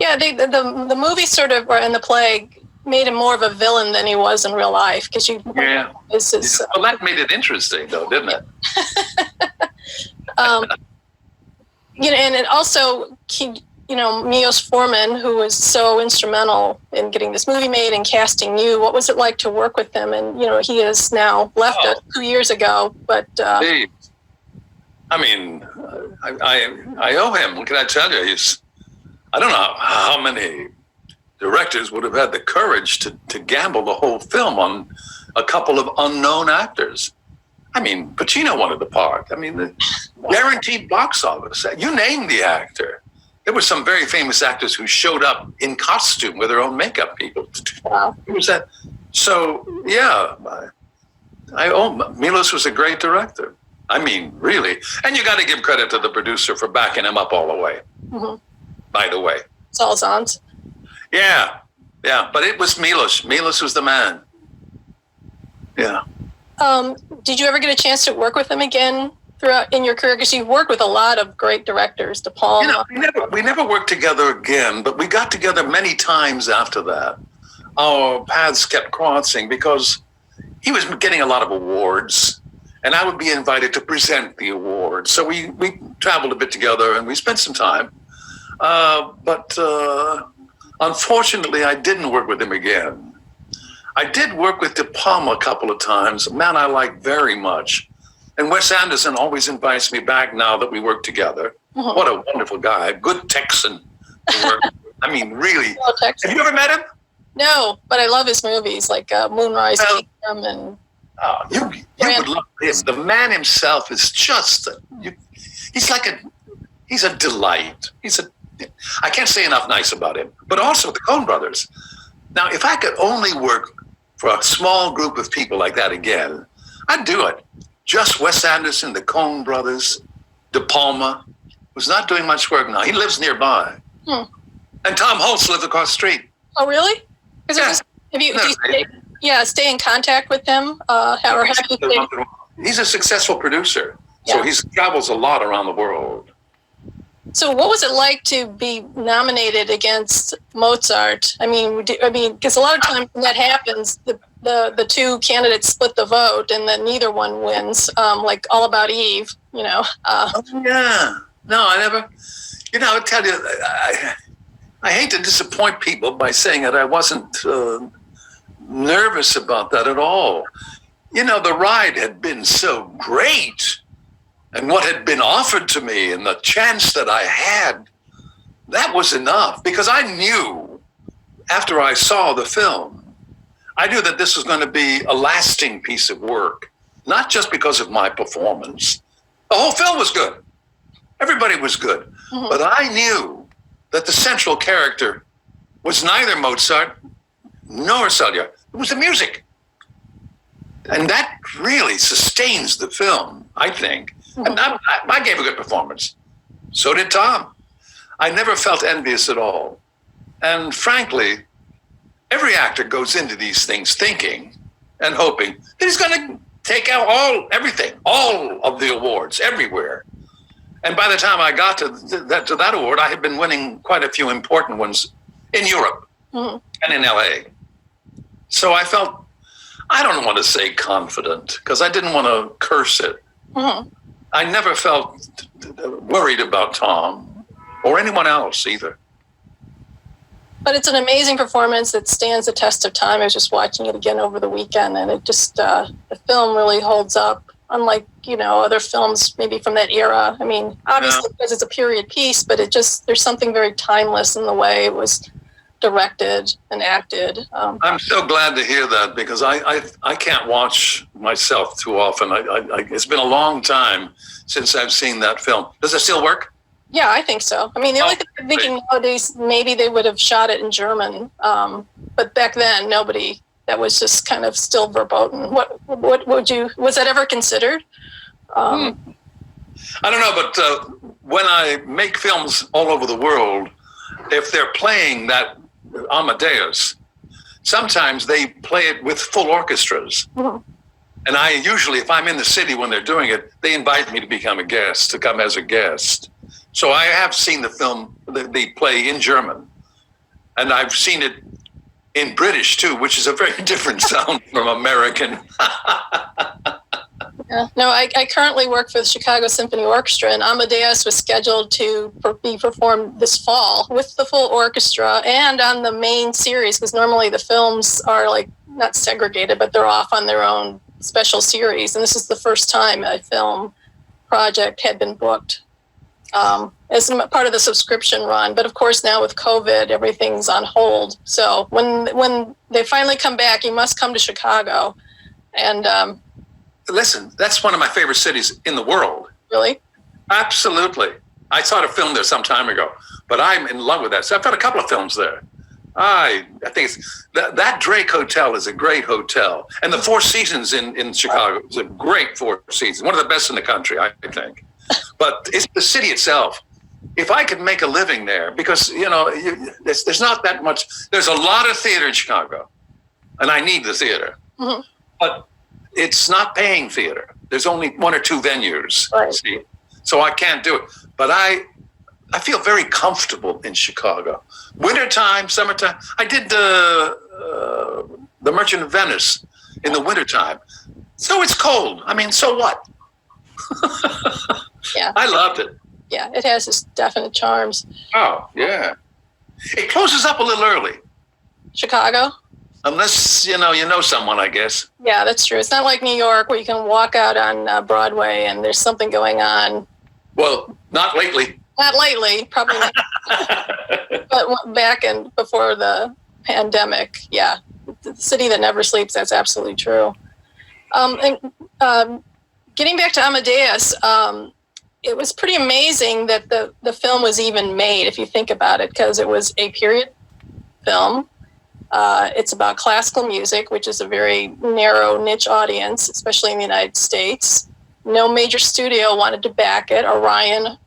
Yeah, the movie sort of, or in the play, made him more of a villain than he was in real life. Because well, that made it interesting, though, didn't it? And it also, Milos Forman, who was so instrumental in getting this movie made and casting you. What was it like to work with him? And he has now left us 2 years ago. But I owe him. What can I tell you? I don't know how many directors would have had the courage to gamble the whole film on a couple of unknown actors. Pacino wanted the part. The guaranteed box office. You name the actor. There were some very famous actors who showed up in costume with their own makeup people. Wow. It was that. So, yeah, Milos was a great director. Really. And you got to give credit to the producer for backing him up all the way. Mm-hmm. By the way. Salzans. Yeah. But it was Milos. Milos was the man. Yeah. Did you ever get a chance to work with him again throughout in your career? Because you've worked with a lot of great directors, De Palma. We never worked together again, but we got together many times after that. Our paths kept crossing because he was getting a lot of awards, and I would be invited to present the awards. So we traveled a bit together, and we spent some time. But unfortunately, I didn't work with him again. I did work with De Palma a couple of times, a man I like very much. And Wes Anderson always invites me back now that we work together. Mm-hmm. What a wonderful guy, good Texan to work with. Really. Have you ever met him? No, but I love his movies, like Moonrise Kingdom and... you would love him. The man himself is just... he's a delight. I can't say enough nice about him. But also the Coen brothers. Now, if I could only work for a small group of people like that again, I'd do it. Just Wes Anderson, the Coen brothers, De Palma, who's not doing much work now. He lives nearby. And Tom Holtz lives across the street. Oh, really? Yeah. Stay in contact with him? He's a successful producer, so he travels a lot around the world. So what was it like to be nominated against Mozart? Because a lot of times when that happens, the two candidates split the vote and then neither one wins, like All About Eve, No, I never, I'll tell you, I hate to disappoint people by saying that I wasn't nervous about that at all. The ride had been so great. And what had been offered to me and the chance that I had, that was enough. Because I knew, after I saw the film, I knew that this was going to be a lasting piece of work. Not just because of my performance. The whole film was good. Everybody was good. Mm-hmm. But I knew that the central character was neither Mozart nor Salier. It was the music. And that really sustains the film, I think. And I gave a good performance. So did Tom. I never felt envious at all. And frankly, every actor goes into these things thinking and hoping that he's going to take out everything, all of the awards, everywhere. And by the time I got to that award, I had been winning quite a few important ones in Europe and in LA. So I felt, I don't want to say confident, because I didn't want to curse it. Mm-hmm. I never felt worried about Tom or anyone else either. But it's an amazing performance that stands the test of time. I was just watching it again over the weekend, and it just, the film really holds up, unlike, other films maybe from that era. Obviously because it's a period piece, but there's something very timeless in the way it was directed and acted. I'm so glad to hear that, because I can't watch myself too often. It's been a long time since I've seen that film. Does it still work? Yeah, I think so. The only thing I'm thinking nowadays, maybe they would have shot it in German, but back then nobody. That was just kind of still verboten. What was that ever considered? I don't know, but when I make films all over the world, if they're playing that Amadeus, sometimes they play it with full orchestras. Mm-hmm. And I usually, if I'm in the city when they're doing it, they invite me to come as a guest. So I have seen the film, they play in German. And I've seen it in British too, which is a very different sound from American. Yeah. No, I currently work for the Chicago Symphony Orchestra, and Amadeus was scheduled to be performed this fall with the full orchestra and on the main series, because normally the films are like not segregated, but they're off on their own special series. And this is the first time a film project had been booked as part of the subscription run. But of course, now with COVID, everything's on hold. So when they finally come back, you must come to Chicago. And listen, that's one of my favorite cities in the world. Really? Absolutely. I saw a film there some time ago, but I'm in love with that. So I've got a couple of films there. I think that Drake Hotel is a great hotel. And the Four Seasons in Chicago is a great Four Seasons, one of the best in the country, I think. But it's the city itself. If I could make a living there, because, there's not that much. There's a lot of theater in Chicago, and I need the theater. Mm-hmm. But it's not paying theater. There's only one or two venues. Right. See? So I can't do it. But I feel very comfortable in Chicago. Wintertime, summertime. I did the Merchant of Venice in the wintertime. So it's cold. I mean, so what? Yeah. I loved it. Yeah, it has its definite charms. Oh, yeah. It closes up a little early. Chicago? Unless, you know someone, I guess. Yeah, that's true. It's not like New York where you can walk out on Broadway and there's something going on. Well, not lately. Not lately, probably not. But back and before the pandemic, yeah. The city that never sleeps, that's absolutely true. Getting back to Amadeus, it was pretty amazing that the film was even made, if you think about it, because it was a period film. It's about classical music, which is a very narrow niche audience, especially in the United States. No major studio wanted to back it. Orion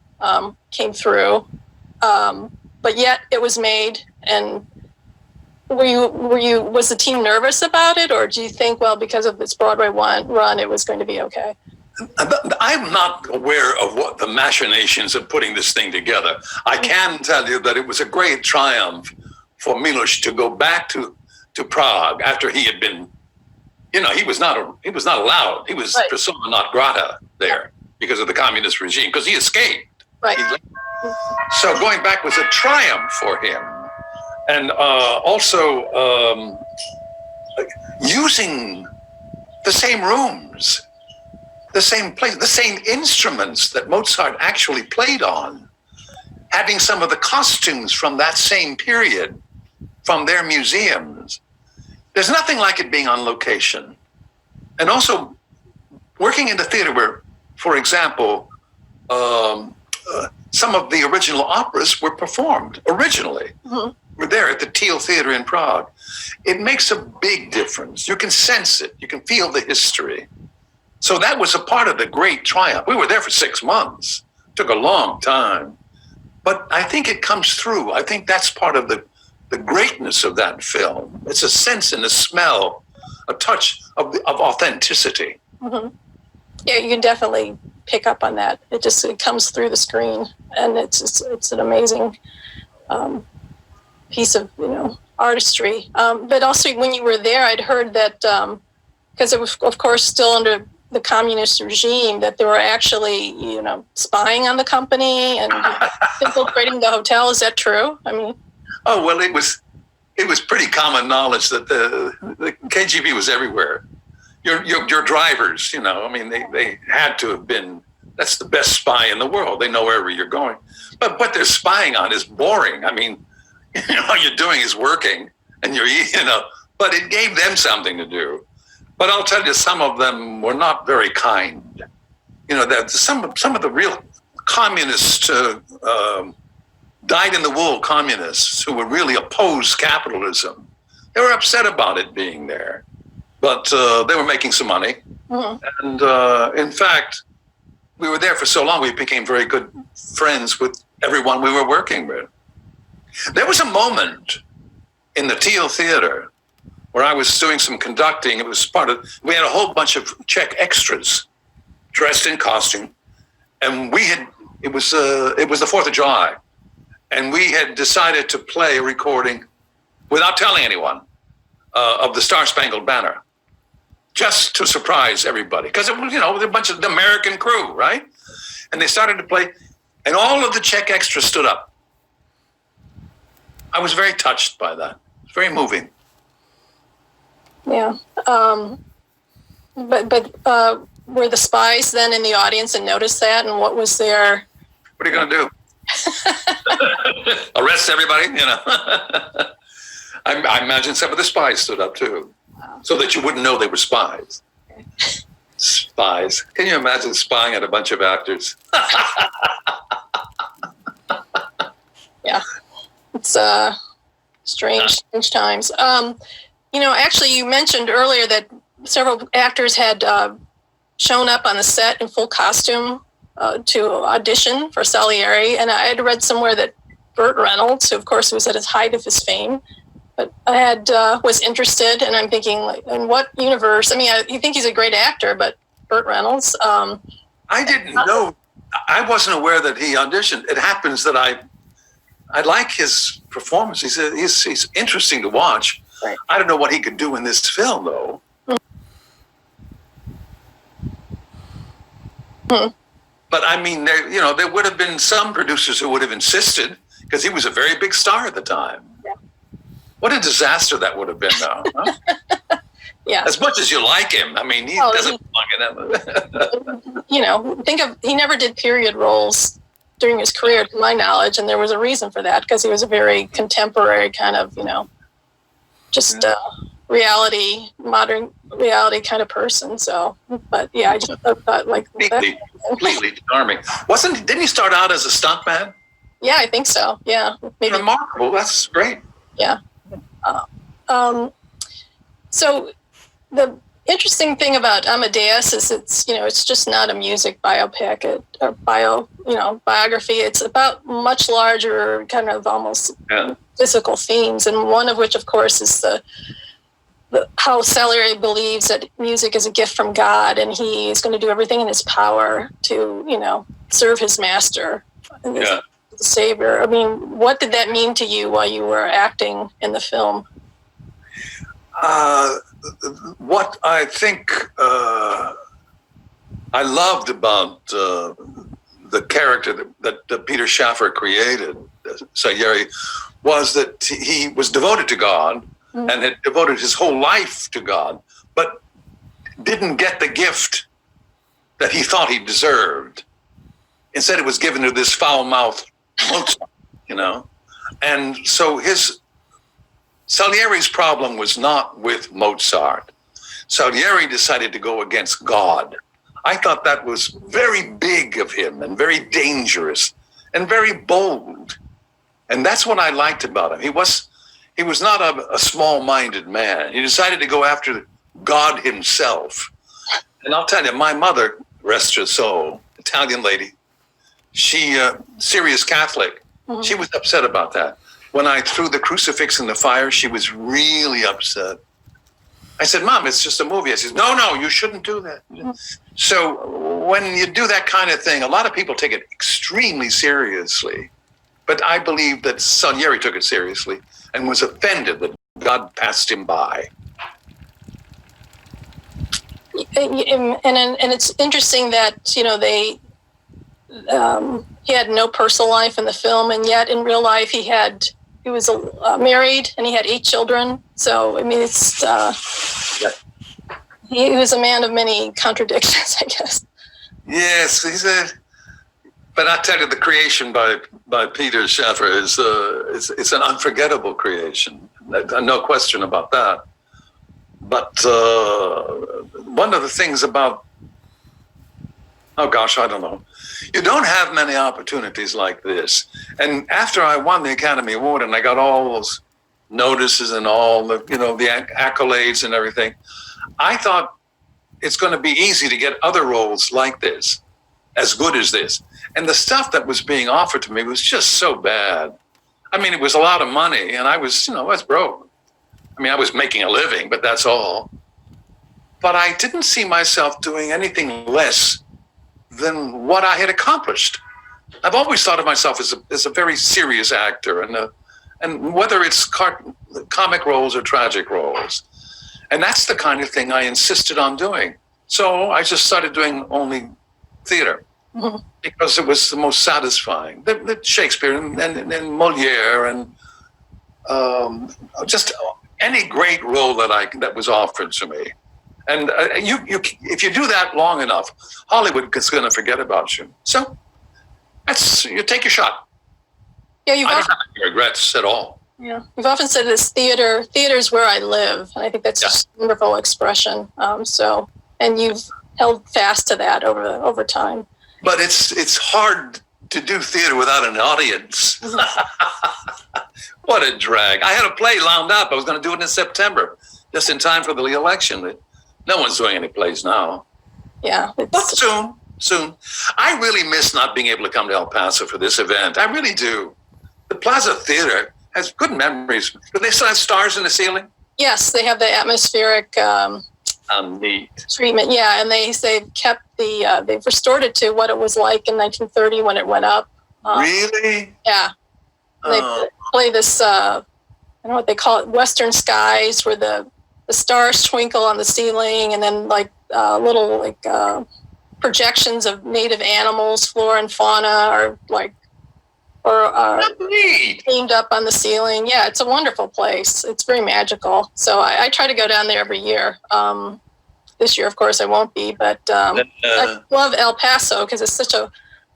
came through, but yet it was made. And was the team nervous about it, or do you think, well, because of this Broadway run, it was going to be okay? I'm not aware of what the machinations of putting this thing together. I can tell you that it was a great triumph for Milos to go back to Prague after he had been, he was not allowed. He was persona non grata there because of the communist regime, because he escaped. Right. So going back was a triumph for him. And also using the same rooms, the same place, the same instruments that Mozart actually played on, having some of the costumes from that same period from their museums. There's nothing like it being on location. And also working in the theater where, for example, some of the original operas were performed originally. Mm-hmm. We're there at the Teal Theater in Prague. It makes a big difference. You can sense it. You can feel the history. So that was a part of the great triumph. We were there for 6 months. It took a long time. But I think it comes through. I think that's part of the greatness of that film. It's a sense and a smell, a touch of authenticity. Mm-hmm. Yeah, you can definitely pick up on that. It comes through the screen, and it's an amazing piece of artistry. But also, when you were there, I'd heard that because it was, of course, still under the communist regime, that they were actually spying on the company and infiltrating the hotel. Is that true? I mean, oh well, it was pretty common knowledge that the KGB was everywhere. Your drivers, they had to have been. That's the best spy in the world. They know wherever you're going. But what they're spying on is boring. I mean, all you're doing is working, and but it gave them something to do. But I'll tell you, some of them were not very kind. That some of the real communists, dyed-in-the-wool communists who were really opposed capitalism, they were upset about it being there. But they were making some money. Mm-hmm. And in fact, we were there for so long, we became very good friends with everyone we were working with. There was a moment in the Teal Theater where I was doing some conducting. It was we had a whole bunch of Czech extras dressed in costume. And it was the 4th of July. And we had decided to play a recording without telling anyone, of the Star Spangled Banner, just to surprise everybody. Because it was, a bunch of the American crew, right? And they started to play, and all of the Czech extras stood up. I was very touched by that. It was very moving. Yeah. But were the spies then in the audience and noticed that? And what was their... What are you going to do? Arrest everybody? I imagine some of the spies stood up too, so that you wouldn't know they were spies. Okay. Spies. Can you imagine spying at a bunch of actors? Yeah. It's strange times. Actually, you mentioned earlier that several actors had shown up on the set in full costume to audition for Salieri, and I had read somewhere that Burt Reynolds, who of course was at his height of his fame, but was interested, and I'm thinking, like, in what universe? I mean, you think he's a great actor, but Burt Reynolds. I didn't know. I wasn't aware that he auditioned. It happens that I like his performance. He's interesting to watch. Right. I don't know what he could do in this film, though. Mm-hmm. But I mean, there would have been some producers who would have insisted, because he was a very big star at the time. Yeah. What a disaster that would have been, though. Huh? Yeah. As much as you like him, I mean, he doesn't belong in that. He never did period roles during his career, to my knowledge, and there was a reason for that, because he was a very contemporary kind of, modern reality kind of person. So, but yeah, I just thought like completely charming. Didn't he start out as a stuntman? Yeah, I think so. Yeah, maybe. Remarkable. That's great. Yeah. So the interesting thing about Amadeus is it's just not a music biopic or biography. It's about much larger kind of almost physical themes, and one of which, of course, is the how Salieri believes that music is a gift from God, and he is going to do everything in his power to serve his master, the Savior. I mean, what did that mean to you while you were acting in the film? What I think I loved about the character that Peter Schaffer created, Salieri, was that he was devoted to God, mm-hmm. and had devoted his whole life to God, but didn't get the gift that he thought he deserved. Instead, it was given to this foul-mouthed Mozart, And so Salieri's problem was not with Mozart. Salieri decided to go against God. I thought that was very big of him, and very dangerous, and very bold. And that's what I liked about him. He was not a small-minded man. He decided to go after God himself. And I'll tell you, my mother, rest her soul, Italian lady, she, serious Catholic, mm-hmm. she was upset about that. When I threw the crucifix in the fire, she was really upset. I said, Mom, it's just a movie. I said, no, you shouldn't do that. Mm-hmm. So when you do that kind of thing, a lot of people take it extremely seriously. But I believe that Salieri took it seriously and was offended that God passed him by. And it's interesting that, he had no personal life in the film, and yet in real life he was married and he had 8 children. So, I mean, he was a man of many contradictions, I guess. Yes, but I tell you, the creation by Peter Schaffer is it's an unforgettable creation. No question about that. But one of the things about, I don't know. You don't have many opportunities like this. And after I won the Academy Award and I got all those notices and all the accolades and everything, I thought it's going to be easy to get other roles like this, as good as this. And the stuff that was being offered to me was just so bad. I mean, it was a lot of money, and I was broke. I mean, I was making a living, but that's all. But I didn't see myself doing anything less than what I had accomplished. I've always thought of myself as a very serious actor, and whether it's comic roles or tragic roles. And that's the kind of thing I insisted on doing. So I just started doing only theater because it was the most satisfying. The Shakespeare and Moliere and just any great role that was offered to me. And if you do that long enough, Hollywood is going to forget about you. So you take your shot. Yeah, I don't have any regrets at all. Yeah, you've often said this theater's where I live, and I think that's just a wonderful expression. And you've held fast to that over time. But it's hard to do theater without an audience. What a drag! I had a play lined up. I was going to do it in September, just in time for the election. No one's doing any plays now. Yeah, but soon. I really miss not being able to come to El Paso for this event. I really do. The Plaza Theater has good memories. Do they still have stars in the ceiling? Yes, they have the atmospheric neat treatment. Yeah, and they've kept they've restored it to what it was like in 1930 when it went up. Really? Yeah. They play this. I don't know what they call it. Western skies, where the stars twinkle on the ceiling, and then little projections of native animals, flora and fauna, are themed up on the ceiling. Yeah, it's a wonderful place. It's very magical. So I try to go down there every year. This year, of course, I won't be, but I love El Paso because it's such a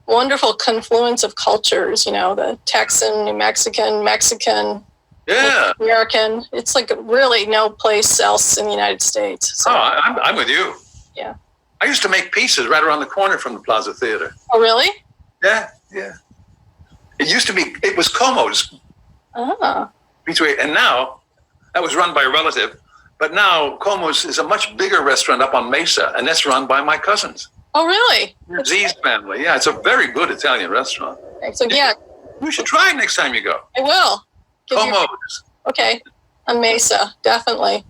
wonderful confluence of cultures. The Texan, New Mexican, yeah, American. It's like really no place else in the United States. So, I'm with you. Yeah. I used to make pieces right around the corner from the Plaza Theater. Oh, really? Yeah. It used to be, it was Como's. And now, that was run by a relative, but now Como's is a much bigger restaurant up on Mesa, and that's run by my cousins. Oh, really? Z's family. Yeah, it's a very good Italian restaurant. So, yeah. You should try it next time you go. I will. Como's. Okay. On Mesa, definitely.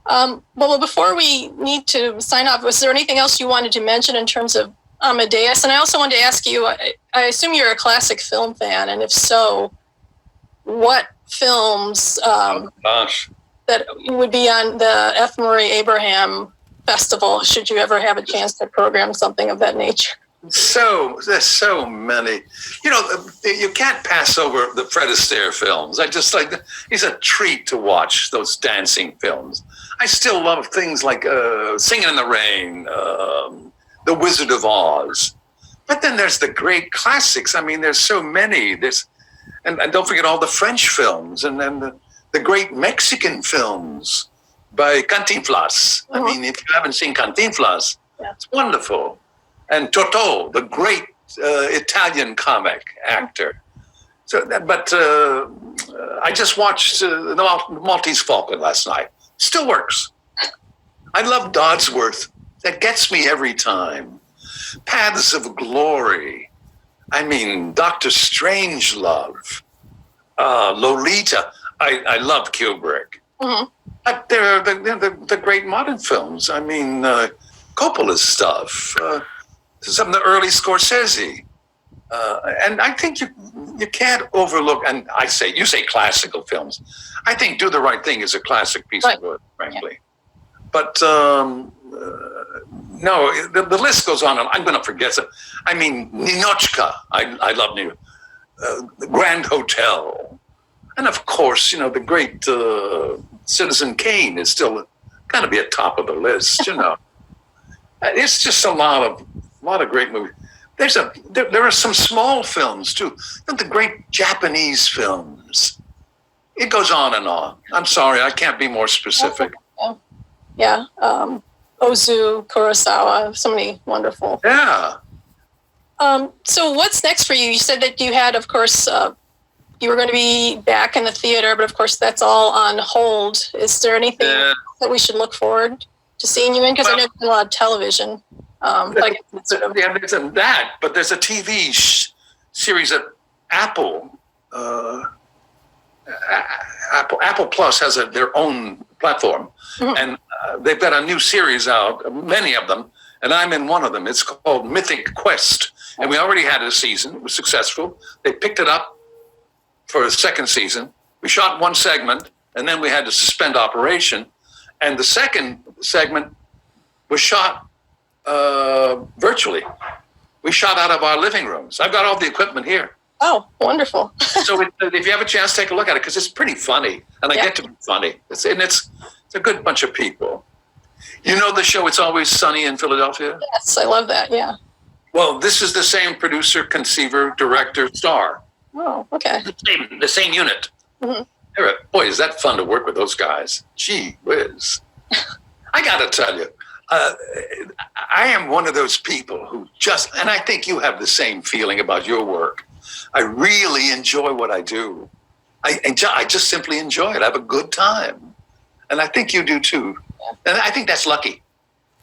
Well, before we need to sign off, was there anything else you wanted to mention in terms of Amadeus? And I also wanted to ask you, I assume you're a classic film fan, and if so, what films that would be on the F. Murray Abraham Festival, should you ever have a chance to program something of that nature? There's so many. You can't pass over the Fred Astaire films. It's a treat to watch those dancing films. I still love things like Singing in the Rain, The Wizard of Oz. But then there's the great classics. I mean, there's so many. And don't forget all the French films, and then the great Mexican films by Cantinflas. I mean, if you haven't seen Cantinflas, it's wonderful. And Totò, the great Italian comic actor. I just watched The Maltese Falcon last night. Still works. I love Dodsworth. That gets me every time. Paths of Glory. I mean, Dr. Strangelove. Lolita. I love Kubrick. But they're the great modern films. I mean, Coppola's stuff. Some of the early Scorsese. And I think you can't overlook, and you say classical films. I think Do the Right Thing is a classic piece of work, frankly. Yeah. But no, the list goes on, and I'm going to forget some. I mean, Ninochka, I love the Grand Hotel. And of course, the great Citizen Kane is still got to be at top of the list, It's just a lot of great movies. There are some small films too. The great Japanese films. It goes on and on. I'm sorry, I can't be more specific. Yeah. Ozu, Kurosawa, so many wonderful. Yeah. So what's next for you? You said that you had, of course, you were going to be back in the theater, but of course that's all on hold. Is there anything that we should look forward to seeing you in? Because I know there's a lot of television. There's that, but there's a TV series at Apple. Apple Plus has their own platform, and they've got a new series out, many of them, and I'm in one of them. It's called Mythic Quest, and we already had a season. It was successful. They picked it up for a second season. We shot one segment, and then we had to suspend operation. And the second segment was shot virtually. We shot out of our living rooms. I've got all the equipment here. Oh, wonderful. So if you have a chance, take a look at it, because it's pretty funny. And I get to be funny. It's a good bunch of people. You know the show It's Always Sunny in Philadelphia? Yes, I love that. Yeah. Well, this is the same producer, conceiver, director, star. Oh, okay. The same unit. Mm-hmm. Boy, is that fun to work with those guys. Gee whiz. I got to tell you, I am one of those people who and I think you have the same feeling about your work. I really enjoy what I do. I just simply enjoy it. I have a good time. And I think you do too. Yeah. And I think that's lucky.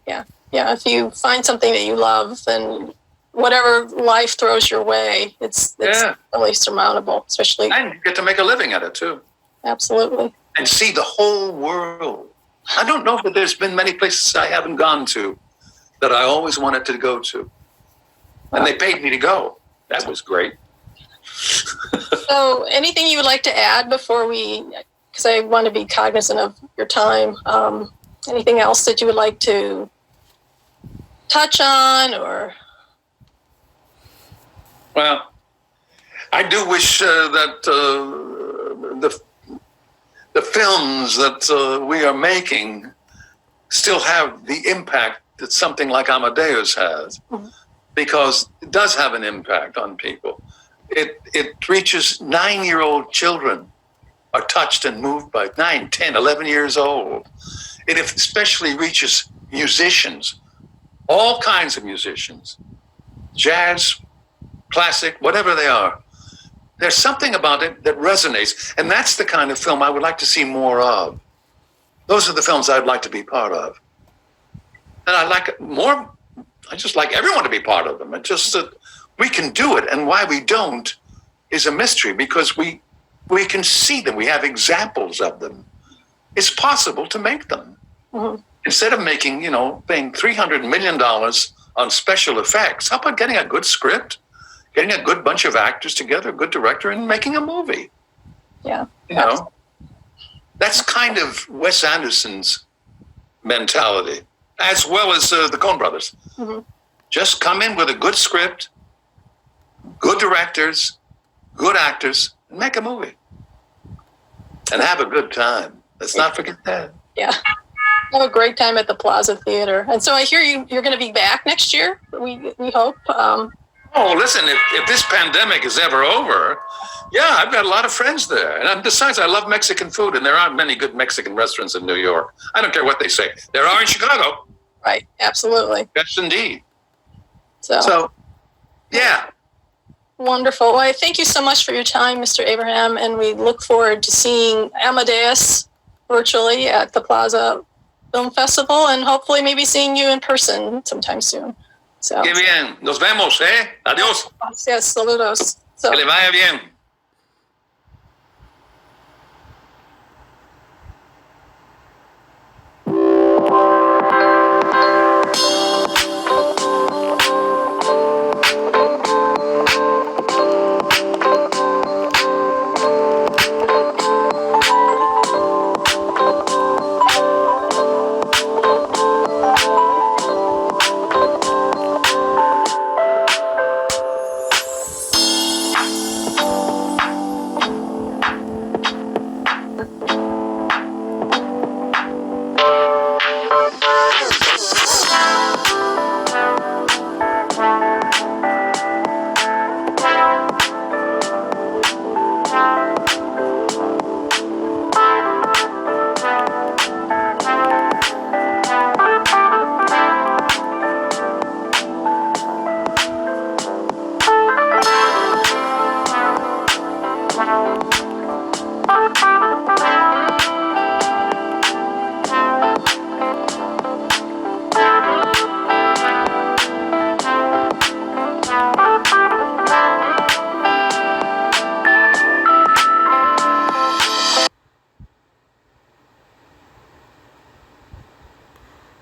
Yeah. Yeah. If you find something that you love, then whatever life throws your way, it's really surmountable, especially. And you get to make a living at it too. Absolutely. And see the whole world. I don't know that there's been many places I haven't gone to that I always wanted to go to. And they paid me to go. That was great. So anything you would like to add before because I want to be cognizant of your time, anything else that you would like to touch on or? Well, I do wish that the films that we are making still have the impact that something like Amadeus has, because it does have an impact on people. It reaches 9-year-old children are touched and moved by 9, 10, 11 years old. It especially reaches musicians, all kinds of musicians, jazz, classic, whatever they are. There's something about it that resonates, and that's the kind of film I would like to see more of. Those are the films I'd like to be part of. And I just like everyone to be part of them. It's just that we can do it, and why we don't is a mystery, because we can see them. We have examples of them. It's possible to make them. Mm-hmm. Instead of making, paying $300 million on special effects, how about getting a good script? Getting a good bunch of actors together, a good director, and making a movie. Yeah. That's kind of Wes Anderson's mentality, as well as the Coen brothers. Mm-hmm. Just come in with a good script, good directors, good actors, and make a movie. And have a good time. Let's not forget that. Yeah. Have a great time at the Plaza Theater. And so I hear you're going to be back next year, we hope. Oh, listen, if this pandemic is ever over, I've got a lot of friends there. And besides, I love Mexican food, and there aren't many good Mexican restaurants in New York. I don't care what they say. There are in Chicago. Right, absolutely. Yes, indeed. So yeah. Wonderful. Well, I thank you so much for your time, Mr. Abraham, and we look forward to seeing Amadeus virtually at the Plaza Film Festival, and hopefully maybe seeing you in person sometime soon. So. Qué bien. Nos vemos, ¿eh? Adiós. Yes, saludos. So, Que le vaya bien.